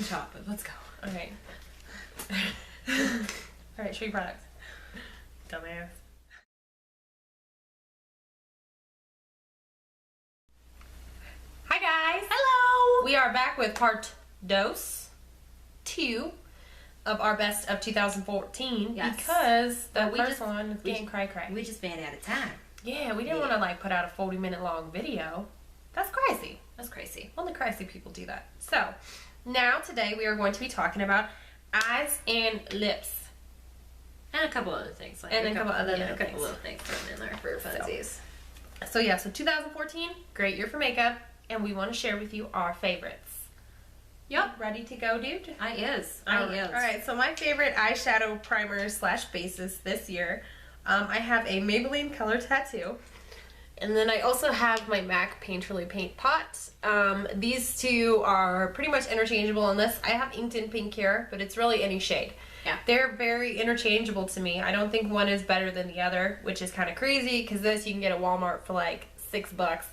chocolate. Let's go. Okay. Alright, show your products. Dumbass. Hi guys! Hello! We are back with part 2 of our best of 2014. Yes. Because the we first just- one is getting cray. We just ran out of time. Yeah, we didn't want to like put out a 40-minute long video. That's crazy. That's crazy. Only crazy people do that. So, now today we are going to be talking about eyes and lips. And a couple other things. Like And a couple other a little couple things. little things thrown in there for funsies. So yeah, so 2014, great year for makeup, and we want to share with you our favorites. Yep. Ready to go, dude? I is. Alright, so my favorite eyeshadow primers slash bases this year, I have a Maybelline Color Tattoo. And then I also have my MAC Painterly Paint Pot. These two are pretty much interchangeable in this. I have inked in pink here, but it's really any shade. Yeah. They're very interchangeable to me. I don't think one is better than the other, which is kind of crazy because this you can get at Walmart for like $6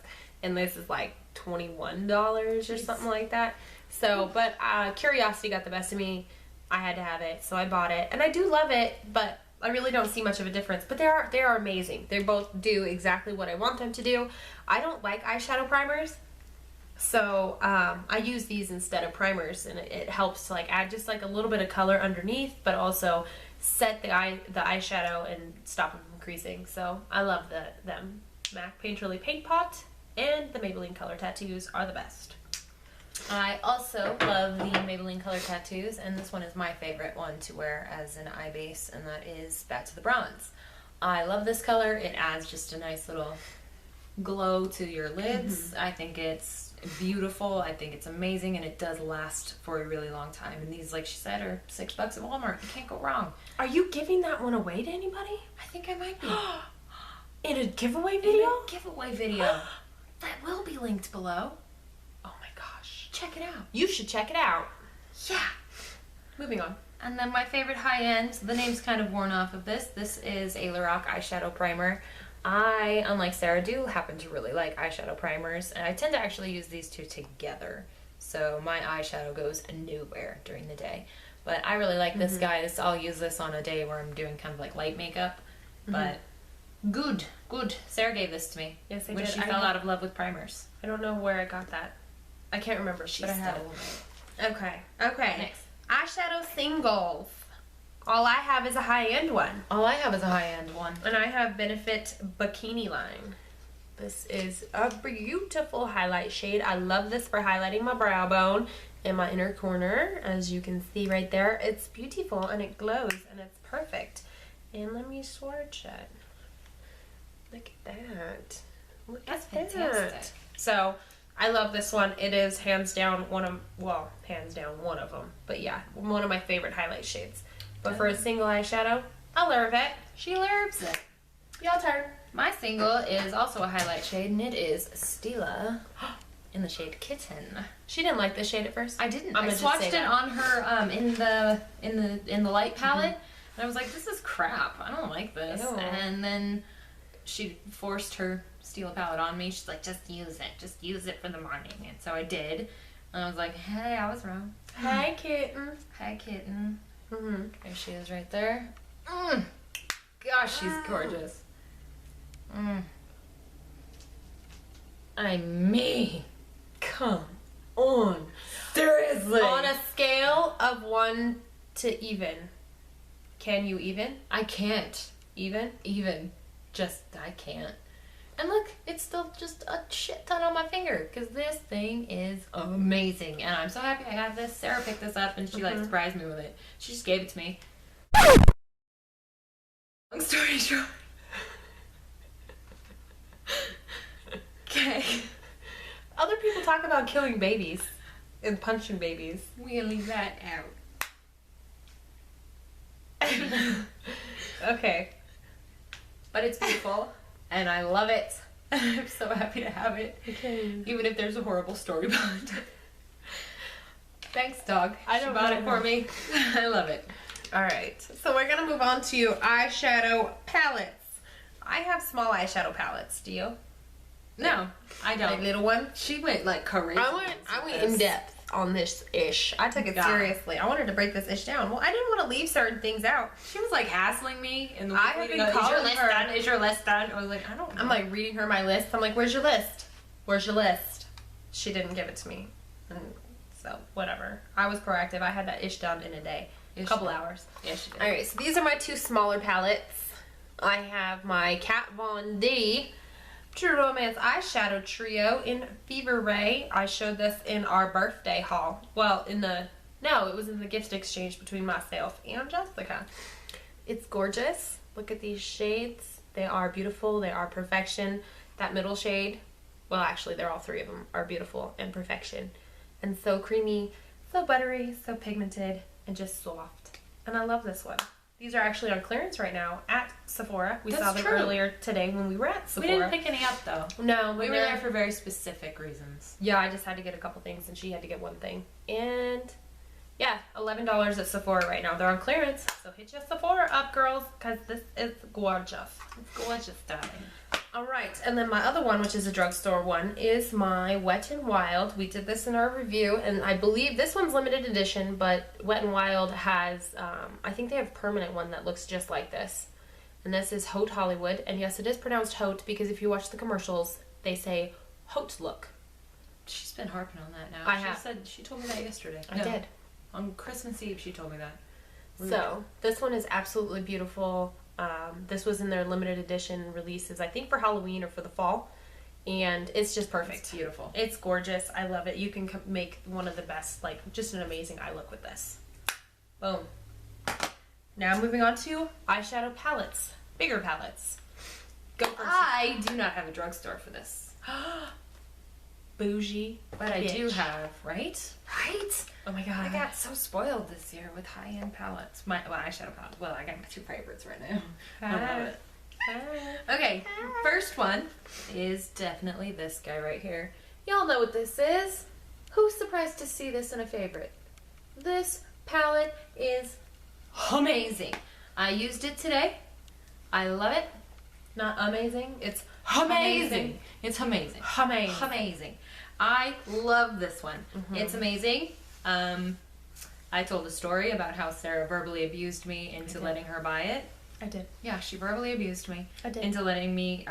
and this is like $21 or something like that. So, but curiosity got the best of me. I had to have it, so I bought it. And I do love it, but I really don't see much of a difference, but they are amazing. They both do exactly what I want them to do. I don't like eyeshadow primers, so I use these instead of primers, and it helps to like add just like a little bit of color underneath, but also set the eyeshadow and stop them from creasing. So I love them. MAC Painterly Paint Pot and the Maybelline Color Tattoos are the best. I also love the Maybelline Color Tattoos, and this one is my favorite one to wear as an eye base, and that is Back to the Bronze. I love this color. It adds just a nice little glow to your lids. I think it's beautiful. I think it's amazing, and it does last for a really long time. And these, like she said, are $6 at Walmart. You can't go wrong. Are you giving that one away to anybody? I think I might be. In a giveaway video? In a giveaway video. That will be linked below. Oh my gosh. Check it out. You should check it out. Yeah. Moving on. And then my favorite high-end, the name's kind of worn off of this. This is a Lorac eyeshadow primer. I, unlike Sarah, do happen to really like eyeshadow primers, and I tend to actually use these two together. So my eyeshadow goes nowhere during the day. But I really like this, guys. I'll use this on a day where I'm doing kind of like light makeup. But good. Sarah gave this to me. Yes, I when did. she fell out of love with primers. I don't know where I got that. I can't remember, but I have it. Okay. Next. Eyeshadow singles. All I have is a high-end one. All I have is a high-end one. And I have Benefit Bikini Line. This is a beautiful highlight shade. I love this for highlighting my brow bone in my inner corner. As you can see right there, it's beautiful and it glows and it's perfect. And let me swatch it. Look at that. That's fantastic. So, I love this one. It is hands down one of them. But yeah, one of my favorite highlight shades. But for a single eyeshadow, I'll lurve it. She lurbs it. Y'all turn. My single is also a highlight shade, and it is Stila in the shade Kitten. She didn't like this shade at first. I didn't. I'm I gonna just swatched say it that. on her in the light palette, and I was like, "This is crap. I don't like this." Ew. And then she forced her Stila palette on me. She's like, "Just use it. Just use it for the morning." And so I did. And I was like, "Hey, I was wrong. Hi, kitten. Hi, Kitten." Mm-hmm. There she is right there. Gosh, she's gorgeous. I mean, come on. Seriously. On a scale of 1 to even, can you even? I can't. Even? I can't. And look, it's still just a shit ton on my finger because this thing is amazing. And I'm so happy I have this. Sarah picked this up and she like surprised me with it. She just gave it to me. Long story short. Okay. Other people talk about killing babies and punching babies. We'll leave that out. Okay. But it's beautiful and I love it. I'm so happy to have it. Okay. Even if there's a horrible story behind it. Thanks, dog. I She don't bought know. it for me. I love it. Alright, so we're going to move on to eyeshadow palettes. I have small eyeshadow palettes. Do you? No, I don't. Like little ones? She went like crazy. I went in depth. on this ish. I took it God. seriously. I wanted to break this ish down. Well, I didn't want to leave certain things out. She was like hassling me, and I have been calling her. done? Is your list done? I was like, I don't know. I'm like reading her my list. I'm like, where's your list? Where's your list? She didn't give it to me. And so, whatever. I was proactive. I had that ish done in a day. A couple hours. Yeah, she did. Alright, so these are my two smaller palettes. I have my Kat Von D True Romance Eyeshadow Trio in Fever Ray. I showed this in our birthday haul. Well, it was in the gift exchange between myself and Jessica. It's gorgeous. Look at these shades. They are beautiful. They are perfection. That middle shade, well, actually, they're all three of them are beautiful and perfection. And so creamy, so buttery, so pigmented, and just soft. And I love this one. These are actually on clearance right now at Sephora. We saw them earlier today when we were at Sephora. We didn't pick any up though. No, We were there for very specific reasons. Yeah, I just had to get a couple things and she had to get one thing. And yeah, $11 at Sephora right now. They're on clearance. So hit your Sephora up, girls, because this is gorgeous. It's gorgeous, darling. Alright, and then my other one, which is a drugstore one, is my Wet n Wild. We did this in our review, and I believe this one's limited edition, but Wet n Wild has, I think they have a permanent one that looks just like this. And this is Haute Hollywood, and yes, it is pronounced Haute, because if you watch the commercials, they say Haute look. She's been harping on that now. I have. She told me that yesterday. I did. On Christmas Eve, she told me that. So, this one is absolutely beautiful. This was in their limited edition releases, I think for Halloween or for the fall. And it's just perfect. It's beautiful. It's gorgeous. I love it. You can make one of the best, like, just an amazing eye look with this. Boom. Now moving on to eyeshadow palettes. Bigger palettes. Go first. I do not have a drugstore for this. Bougie. But I do bitch. have, right? Right? Oh my god. I got so spoiled this year with high-end palettes. Eyeshadow palettes. Well, I got my two favorites right now. I love it. Okay, first one is definitely this guy right here. Y'all know what this is. Who's surprised to see this in a favorite? This palette is amazing. I used it today. I love it. Not amazing. It's Amazing. It's amazing. amazing. Amazing. I love this one. It's amazing. I told a story about how Sarah verbally abused me into letting her buy it. I did. Yeah, she verbally abused me I did. into letting me,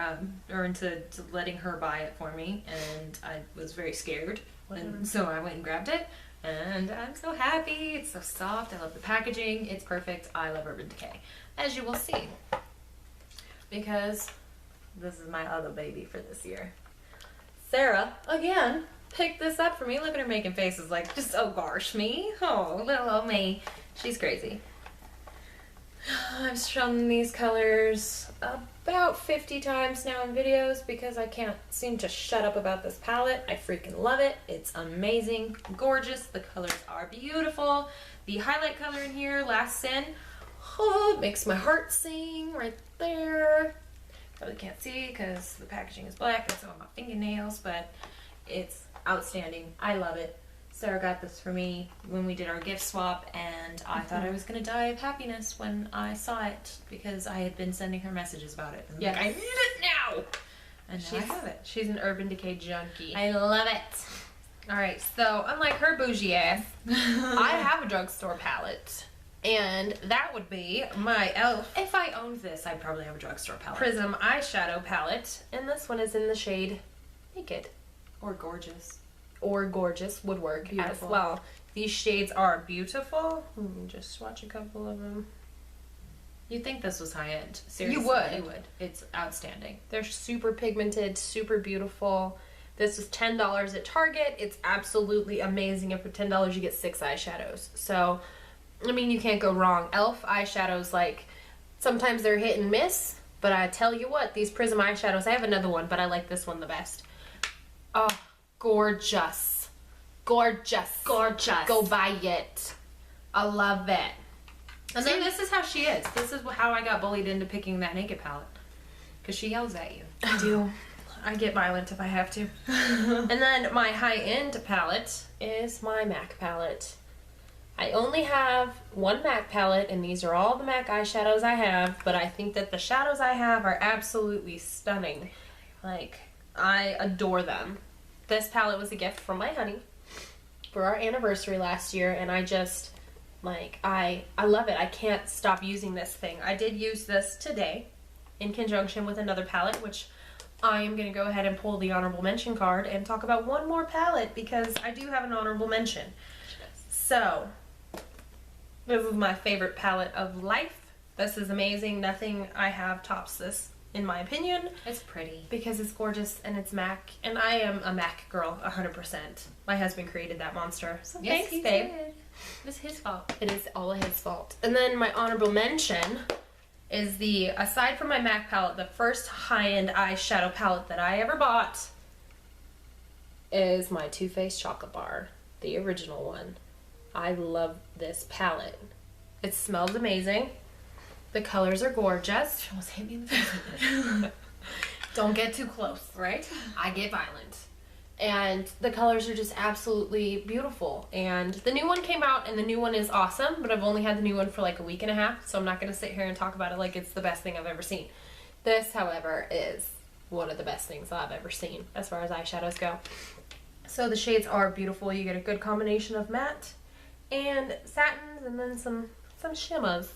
or into letting her buy it for me, and I was very scared. And so I went and grabbed it, and I'm so happy. It's so soft. I love the packaging. It's perfect. I love Urban Decay, as you will see, because this is my other baby for this year. Sarah, again, picked this up for me. Look at her making faces like, just, oh gosh, me? Oh, little old me. She's crazy. I've shown these colors about 50 times now in videos because I can't seem to shut up about this palette. I freaking love it. It's amazing, gorgeous. The colors are beautiful. The highlight color in here, Last Sin, oh, it makes my heart sing right there. Probably can't see because the packaging is black and so are my fingernails, but it's outstanding. I love it. Sarah got this for me when we did our gift swap, and I thought I was going to die of happiness when I saw it because I had been sending her messages about it. And Yes. like, I need it now! And now I have it. She's an Urban Decay junkie. I love it. Alright, so unlike her bougie ass, I have a drugstore palette. And that would be my e.l.f. If I owned this, I'd probably have a drugstore palette. Prism eyeshadow palette. And this one is in the shade Naked. Or Gorgeous. Or Gorgeous would work Beautiful. as well. These shades are beautiful. Let me just swatch a couple of them. You'd think this was high-end. Seriously, You would. You would. It's outstanding. They're super pigmented, super beautiful. This is $10 at Target. It's absolutely amazing. And for $10 you get 6 eyeshadows. So, I mean, you can't go wrong. e.l.f. eyeshadows, like, sometimes they're hit and miss. But I tell you what, these Prism eyeshadows, I have another one, but I like this one the best. Oh, gorgeous. Gorgeous. Gorgeous. Go buy it. I love it. And then this is how she is. This is how I got bullied into picking that Naked palette. Because she yells at you. I do. I get violent if I have to. And then my high-end palette is my MAC palette. I only have one MAC palette, and these are all the MAC eyeshadows I have, but I think that the shadows I have are absolutely stunning. Like, I adore them. This palette was a gift from my honey. for our anniversary last year, and I just, like, I love it. I can't stop using this thing. I did use this today in conjunction with another palette, which I am going to go ahead and pull the honorable mention card and talk about one more palette because I do have an honorable mention. So, this is my favorite palette of life. This is amazing. Nothing I have tops this, in my opinion. It's pretty. Because it's gorgeous and it's MAC. And I am a MAC girl, 100%. My husband created that monster. So Yes, thanks, he babe. did. It was his fault. It is all his fault. And then my honorable mention is the, aside from my MAC palette, the first high-end eyeshadow palette that I ever bought is my Too Faced Chocolate Bar. The original one. I love this palette. It smells amazing. The colors are gorgeous. Almost hit me in the face with it. Don't get too close. Right? I get violent. And the colors are just absolutely beautiful. And the new one came out, and the new one is awesome, but I've only had the new one for like a week and a half, so I'm not going to sit here and talk about it like it's the best thing I've ever seen. This, however, is one of the best things I've ever seen as far as eyeshadows go. So the shades are beautiful. You get a good combination of matte and satins and then some shimmers.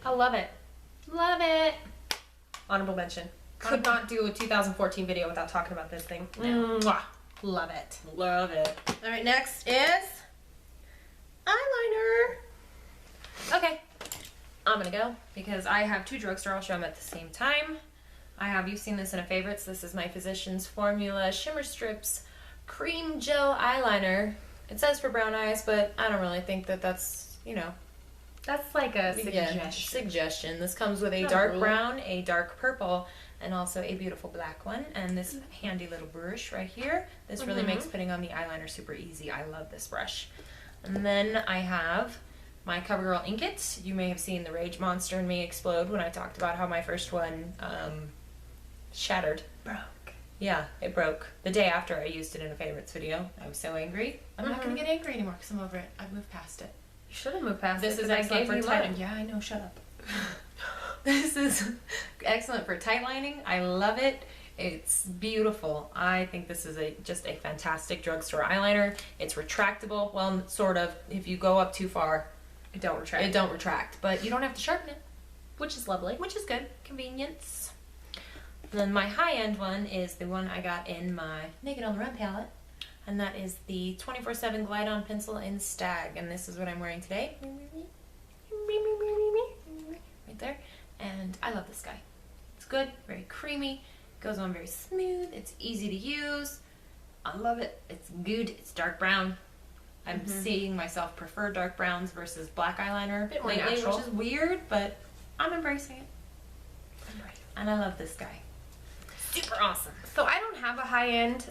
I love it. Love it. Honorable mention. Could not do a 2014 video without talking about this thing. Mwah. Love it. Love it. All right, next is eyeliner. Okay. I'm gonna go because I have two drugstore. I'll show them at the same time. You've seen this in a favorites. This is my Physicians Formula Shimmer Strips Cream Gel Eyeliner. It says for brown eyes, but I don't really think that that's, you know. That's like a Yeah, suggestion. This comes with a Not dark rule. brown, a dark purple, and also a beautiful black one. And this handy little brush right here. This really makes putting on the eyeliner super easy. I love this brush. And then I have my CoverGirl Inkets. You may have seen the Rage Monster in me explode when I talked about how my first one shattered. broke. Yeah, it broke. The day after I used it in a favorites video. I was so angry. I'm not going to get angry anymore because I'm over it. I've moved past it. You should have moved past This it. is 'cause I excellent gave for you tight. love. Yeah, I know. Shut up. This is excellent for tight lining. I love it. It's beautiful. I think this is just a fantastic drugstore eyeliner. It's retractable. Well, sort of. If you go up too far, It don't retract. it don't retract. But you don't have to sharpen it, Which is lovely. which is good. Convenience. And then my high-end one is the one I got in my Naked on the Run palette. And that is the 24/7 Glide On Pencil in Stag. And this is what I'm wearing today. Right there. And I love this guy. It's good, very creamy, goes on very smooth, it's easy to use. I love it. It's good. It's dark brown. I'm seeing myself prefer dark browns versus black eyeliner Bit more lately, natural. which is weird, but I'm embracing it. And I love this guy. Super awesome. So I don't have a high-end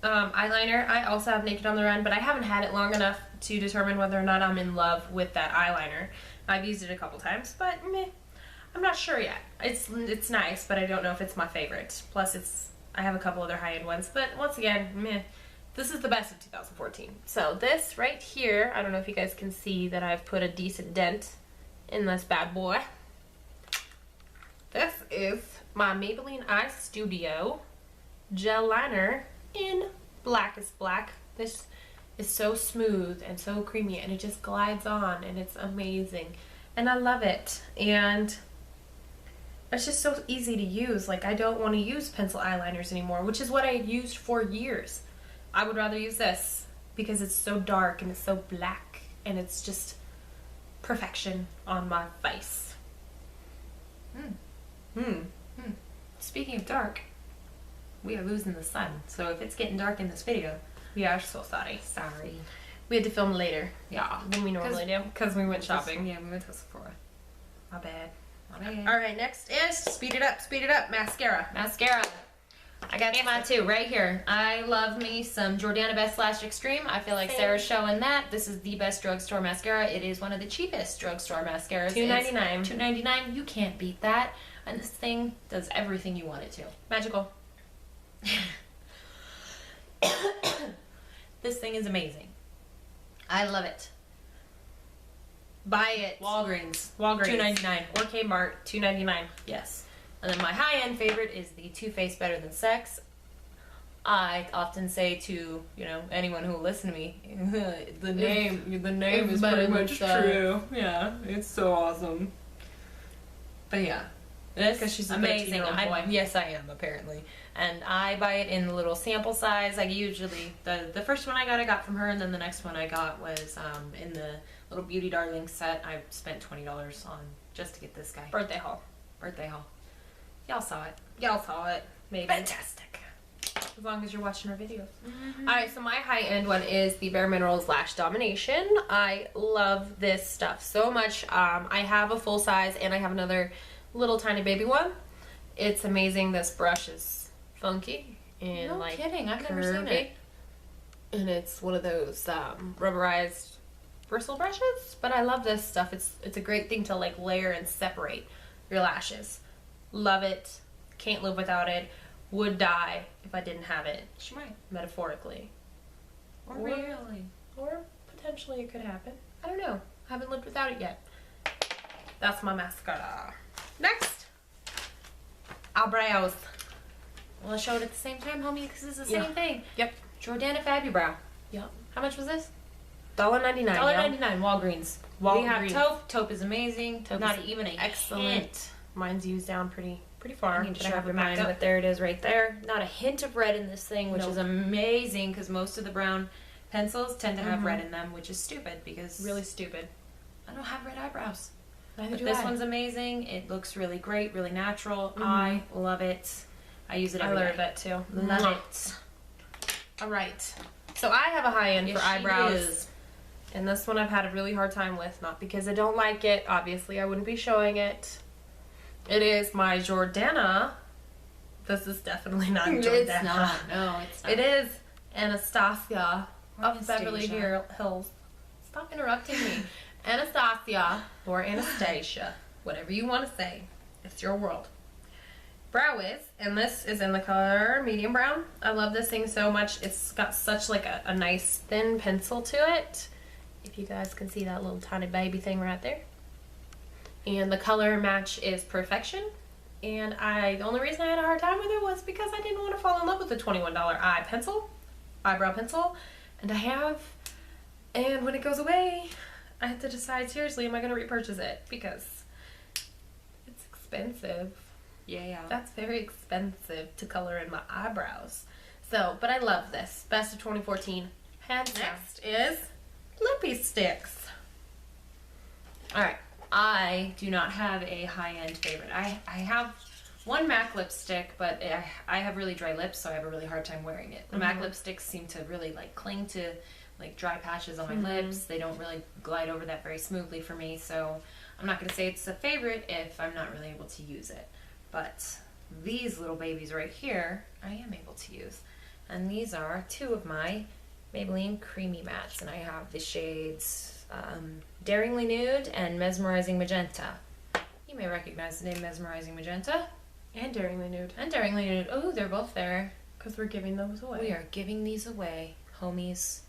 eyeliner. I also have Naked on the Run, but I haven't had it long enough to determine whether or not I'm in love with that eyeliner. I've used it a couple times, but meh. I'm not sure yet. It's nice, but I don't know if it's my favorite. Plus, I have a couple other high-end ones, but once again, meh. This is the best of 2014. So this right here, I don't know if you guys can see that I've put a decent dent in this bad boy. This is my Maybelline Eye Studio gel liner in Blackest Black. This is so smooth and so creamy, and it just glides on, and it's amazing. And I love it. And it's just so easy to use. Like, I don't want to use pencil eyeliners anymore, which is what I had used for years. I would rather use this because it's so dark and it's so black, and it's just perfection on my face. Speaking of dark, we are losing the sun. So if it's getting dark in this video, We are so sorry. sorry. We had to film later Yeah. than we normally do because we went shopping. Yeah, we went to Sephora. My bad. My bad. All right, next is speed it up, mascara. Mascara. I got mine too, right here. I love me some Jordana Best Lash Extreme. I feel like Same. Sarah's showing that. This is the best drugstore mascara. It is one of the cheapest drugstore mascaras. $2.99. It's $2.99. You can't beat that. And this thing does everything you want it to. Magical. This thing is amazing. I love it. Buy it. Walgreens. Walgreens. $2.99. Or Kmart, $2.99. Yes. And then my high-end favorite is the Too Faced Better Than Sex. I often say to, you know, anyone who will listen to me, the name is pretty much true. Yeah, it's so awesome. But yeah, this 'Cause she's a amazing. 13-year-old boy. Yes, I am apparently, and I buy it in the little sample size. Like usually, the first one I got from her, and then the next one I got was in the little Beauty Darling set. I spent $20 on just to get this guy. Birthday haul. Birthday haul. Y'all saw it. Y'all saw it. Maybe. Fantastic. As long as you're watching our videos. Alright, so my high-end one is the Bare Minerals Lash Domination. I love this stuff so much. I have a full size and I have another little tiny baby one. It's amazing. This brush is funky and No like kidding, I've never seen it. And it's one of those rubberized bristle brushes. But I love this stuff. It's a great thing to like layer and separate your lashes. Love it. Can't live without it. Would die if I didn't have it. She might. Metaphorically. Or really. Or potentially it could happen. I don't know. I haven't lived without it yet. That's my mascara. Next. Eyebrows. Well, I showed it at the same time, homie, because it's the Yeah. same thing. Yep. Jordana Fabubrow. Yep. How much was this? $1.99. $1.99. Walgreens. We have Walgreens. taupe. Taupe is amazing. Taupe Not is even a excellent. hint. Mine's used down pretty far. I need to but I have sharpen it back mine, up. but there it is right there. Not a hint of red in this thing, which Nope. is amazing because most of the brown pencils tend to have red in them, which is stupid because Really stupid. I don't have red eyebrows. Neither But do this I. one's amazing. It looks really great, really natural. I love it. I use it I every love day. that too. Love Mwah. it. All right. So I have a high end Yes, for she eyebrows. is. And this one I've had a really hard time with. Not because I don't like it. Obviously, I wouldn't be showing it. It is my Jordana. This is definitely not Jordana. It's not. No, it's not. It is Anastasia of Beverly Anastasia. Hills. Stop interrupting me. Anastasia or Anastasia. Whatever you want to say. It's your world. Brow Wiz, and this is in the color medium brown. I love this thing so much. It's got such like a nice thin pencil to it. If you guys can see that little tiny baby thing right there. And the color match is perfection. And the only reason I had a hard time with it was because I didn't want to fall in love with the $21 eyebrow pencil. And I have. And when it goes away, I have to decide seriously, am I going to repurchase it? Because it's expensive. Yeah. That's very expensive to color in my eyebrows. So, but I love this. Best of 2014. And next is lippie sticks. Alright. I do not have a high-end favorite. I have one MAC lipstick, but I have really dry lips, so I have a really hard time wearing it. The MAC lipsticks seem to really like cling to like dry patches on my lips. They don't really glide over that very smoothly for me, so I'm not going to say it's a favorite if I'm not really able to use it. But these little babies right here, I am able to use. And these are two of my Maybelline Creamy Mattes, and I have the shades Daringly Nude and Mesmerizing Magenta. You may recognize the name Mesmerizing Magenta. And Daringly Nude. And Daringly Nude. Oh, they're both there. Because we're giving those away. We are giving these away, homies.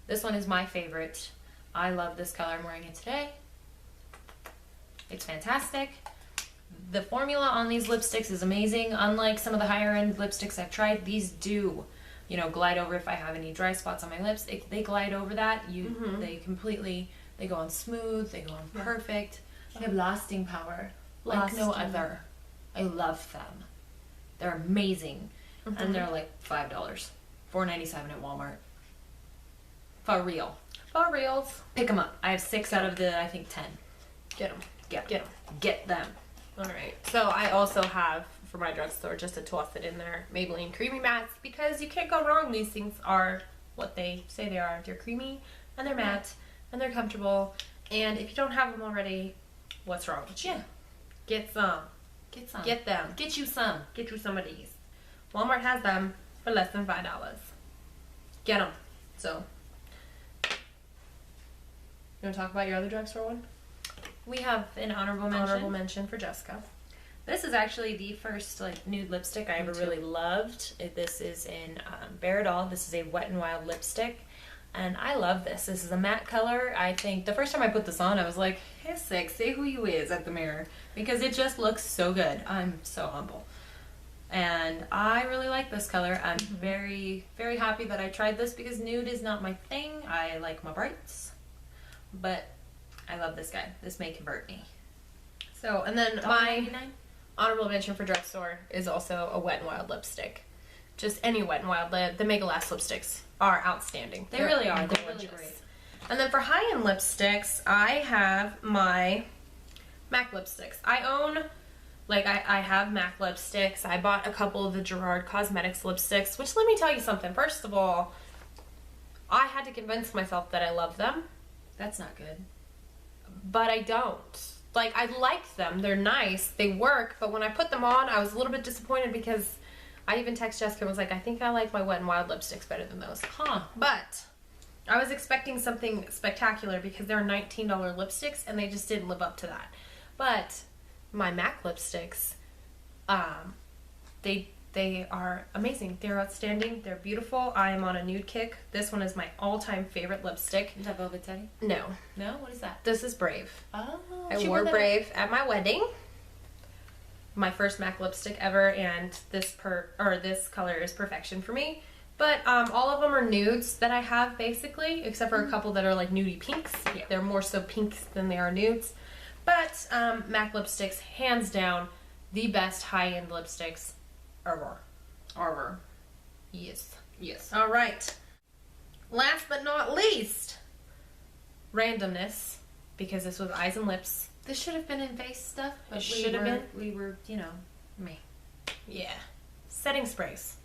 This one is my favorite. I love this color. I'm wearing it today. It's fantastic. The formula on these lipsticks is amazing. Unlike some of the higher end lipsticks I've tried, these do, you know, glide over if I have any dry spots on my lips. They glide over that. They go on smooth. They go on perfect. They have lasting power like no Lasting. other. I love them. They're amazing. And they're like $5. $4.97 at Walmart. For real. For reals. Pick them up. I have 6 out of the, I think, 10. Get them. Get Get them. Get them. Alright. So I also have, for my drugstore, just to toss it in there, Maybelline Creamy Mattes. Because you can't go wrong. These things are what they say they are. They're creamy, and they're matte, and they're comfortable. And if you don't have them already, what's wrong with you? Yeah. Get some. Get some. Get them. Get you some. Get you some of these. Walmart has them for less than $5. Get them. So, you want to talk about your other drugstore one? We have an honorable mention. Honorable mention for Jessica. This is actually the first like nude lipstick I ever too. really loved. This is in Bare Doll. This is a Wet n Wild lipstick. And I love this. This is a matte color. I think the first time I put this on, I was like, hey, sexy, who you is at the mirror. Because it just looks so good. I'm so humble. And I really like this color. I'm very, very happy that I tried this because nude is not my thing. I like my brights. But I love this guy. This may convert me. So, and then my $1.99? honorable mention for drugstore is also a Wet n Wild lipstick. Just any Wet n Wild. The Mega Last lipsticks are outstanding. They really are. They're gorgeous. really great. And then for high-end lipsticks, I have my MAC lipsticks. I own, like, I have MAC lipsticks. I bought a couple of the Gerard Cosmetics lipsticks, which, let me tell you something. First of all, I had to convince myself that I love them. That's not good. But I don't. Like, I like them. They're nice. They work. But when I put them on, I was a little bit disappointed because I even texted Jessica and was like, I think I like my Wet n Wild lipsticks better than those. Huh. But I was expecting something spectacular because they're $19 lipsticks and they just didn't live up to that. But my MAC lipsticks, they are amazing. They're outstanding. They're beautiful. I am on a nude kick. This one is my all-time favorite lipstick. Is that Velvet Teddy? No. No? What is that? This is Brave. Oh. I wore Brave at my wedding. My first MAC lipstick ever, and this color is perfection for me. But all of them are nudes that I have, basically, except for a couple that are like nudie pinks. Yeah. They're more so pinks than they are nudes. But MAC lipsticks, hands down, the best high-end lipsticks ever. Ever. Yes. Yes. All right. Last but not least, randomness, because this was eyes and lips. This should have been in face stuff, but It should have been. We were, you know, me. Yeah. Setting sprays.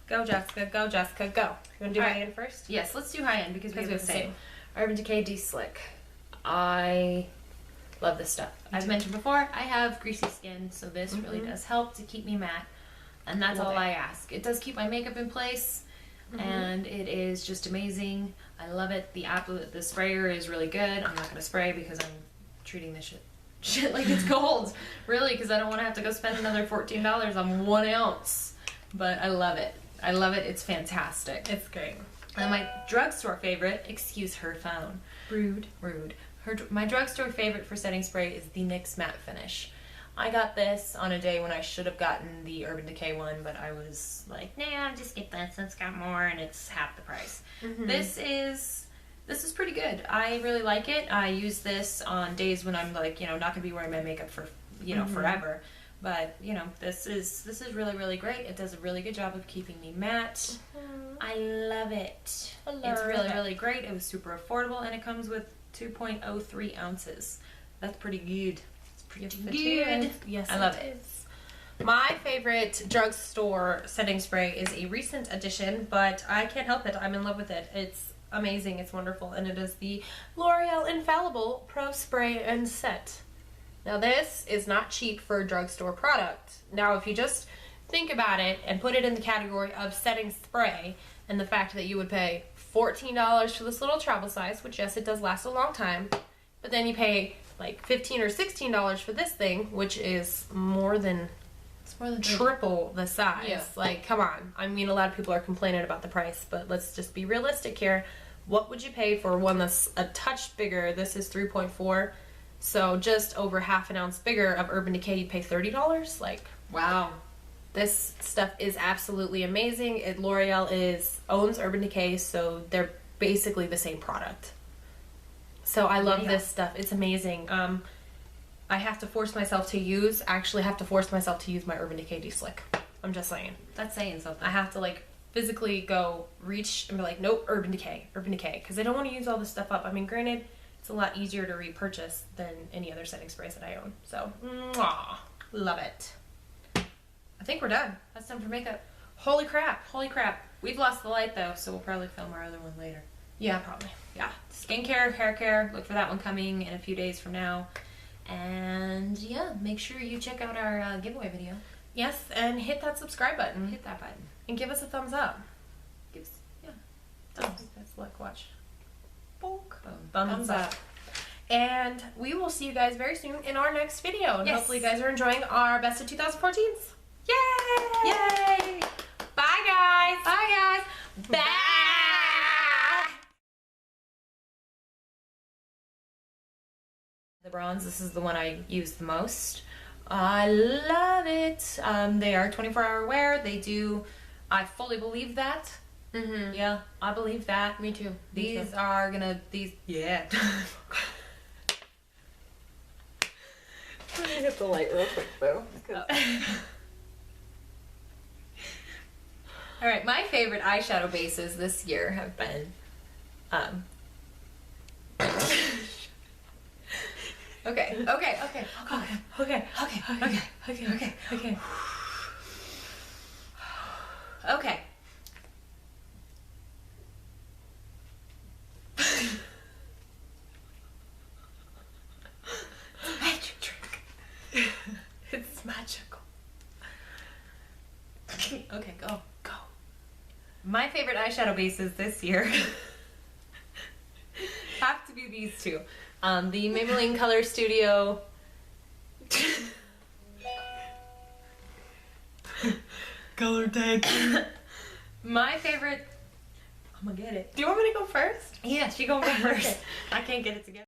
Go, Jessica. Go, Jessica. Go. You want to do All high right. end first? Yes, let's do high end because we have Because the we have same. the Urban Decay D-Slick. I love this stuff. I've mentioned before, I have greasy skin, so this really does help to keep me matte. And that's Love all it. I ask. It does keep my makeup in place, and it is just amazing. I love it. The sprayer is really good. I'm not going to spray because I'm treating this shit like it's gold. Really, because I don't want to have to go spend another $14 on 1 ounce. But I love it. I love it. It's fantastic. It's great. And my drugstore favorite, excuse her phone. Rude. Rude. My drugstore favorite for setting spray is the NYX Matte Finish. I got this on a day when I should have gotten the Urban Decay one, but I was like, nah, I'll just get this. It's got more and it's half the price. This is pretty good. I really like it. I use this on days when I'm like, you know, not gonna be wearing my makeup for, you know, forever. But, you know, this is really, really great. It does a really good job of keeping me matte. I love it. It's really, really great. It was super affordable, and it comes with 2.03 ounces. That's pretty good. It's pretty good. Yes, I love it. My favorite drugstore setting spray is a recent addition, but I can't help it. I'm in love with it. It's amazing. It's wonderful. And it is the L'Oreal Infallible Pro Spray and Set. Now, this is not cheap for a drugstore product. Now, if you just think about it and put it in the category of setting spray and the fact that you would pay $14 for this little travel size, which, yes, it does last a long time, but then you pay like $15 or $16 for this thing, which is more than triple the size. Yeah. Like, come on. I mean, a lot of people are complaining about the price, but let's just be realistic here. What would you pay for one that's a touch bigger? This is 3.4, so just over half an ounce bigger of Urban Decay. You'd pay $30. Like, Wow. this stuff is absolutely amazing. L'Oreal owns Urban Decay, so they're basically the same product. So I love this stuff. It's amazing. I have to force myself to use my Urban Decay D-Slick. I'm just saying. That's saying something. I have to like physically go reach and be like, nope, Urban Decay, because I don't want to use all this stuff up. I mean, granted, it's a lot easier to repurchase than any other setting sprays that I own. So, mwah, love it. I think we're done. That's time for makeup. Holy crap. Holy crap. We've lost the light though, so we'll probably film our other one later. Yeah, probably. Yeah. Skincare, hair care. Look for that one coming in a few days from now. And yeah, make sure you check out our giveaway video. Yes, and hit that subscribe button. Hit that button. And give us a thumbs up. Give us, yeah. Thumbs. That's look, watch. Boom. Thumbs up. And we will see you guys very soon in our next video. And hopefully you guys are enjoying our best of 2014s. Yay! Yay! Bye, guys. Bye, guys. Bye. The bronze, this is the one I use the most. I love it. They are 24-hour wear. They do. I fully believe that. Mm-hmm. Yeah, I believe that. Me too. These are gonna. Yeah. Let me hit the light real quick though. All right, my favorite eyeshadow bases this year have been. Okay. Magic trick. It's magical. Okay, go. My favorite eyeshadow bases this year have to be these two. The Maybelline Color Studio. Color tag. My favorite. I'm gonna get it. Do you want me to go first? Yeah, she going first. Okay. I can't get it together.